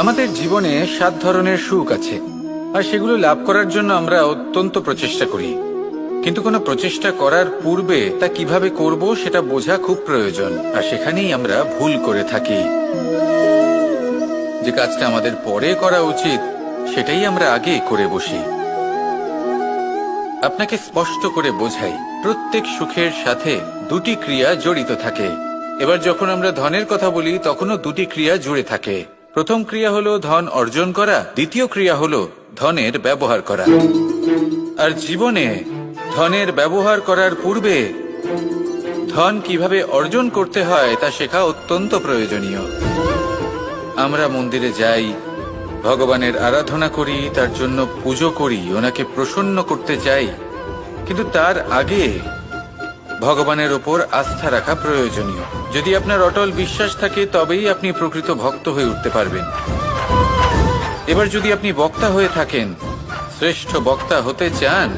আমাদের জীবনে 7 ধরনের সুখ আছে, আর সেগুলো লাভ করার জন্য আমরা অত্যন্ত প্রচেষ্টা করি। কিন্তু কোনো প্রচেষ্টা করার পূর্বে তা কিভাবে করব সেটা বোঝা খুব প্রয়োজন, আর সেখানেই আমরা ভুল করে থাকি। যে কাজটা আমাদের পরে করা উচিত সেটাই আমরা আগে করে বসি। আপনাকে স্পষ্ট করে বোঝাই, প্রত্যেক সুখের সাথে দুটি ক্রিয়া জড়িত থাকে। এবার যখন আমরা ধনের কথা বলি তখনও দুটি ক্রিয়া জুড়ে থাকে। প্রথম ক্রিয়া হলো ধন অর্জন করা, দ্বিতীয় ক্রিয়া হলো ধনের ব্যবহার করা। আর জীবনে ধনের ব্যবহার করার পূর্বে ধন কিভাবে অর্জন করতে হয় তা শেখা অত্যন্ত প্রয়োজনীয়। আমরা মন্দিরে যাই, ভগবানের আরাধনা করি, তার জন্য পুজো করি, ওনাকে প্রসন্ন করতে চাই, কিন্তু তার আগে ভগবানের ওপর আস্থা রাখা প্রয়োজনীয়। যদি আপনার অটল বিশ্বাস থাকে তবেই আপনি প্রকৃত ভক্ত হয়ে উঠতে পারবেন। এবার যদি আপনি বক্তা হয়ে থাকেন, শ্রেষ্ঠ বক্তা হতে চান,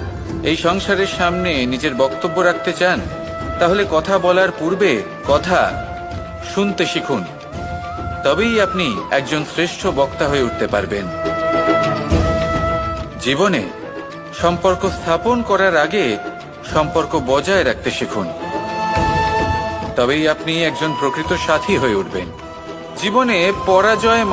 এই সংসারের সামনে নিজের বক্তব্য রাখতে চান, তাহলে কথা বলার পূর্বে কথা শুনতে শিখুন। তবেই আপনি একজন শ্রেষ্ঠ বক্তা হয়ে উঠতে পারবেন। জীবনে সম্পর্ক স্থাপন করার আগে সম্পর্ক বজায় রাখতে শিখুন, তবেই আপনি একজন প্রকৃত সাথী হয়ে উঠবেন। জীবনে পরাজয়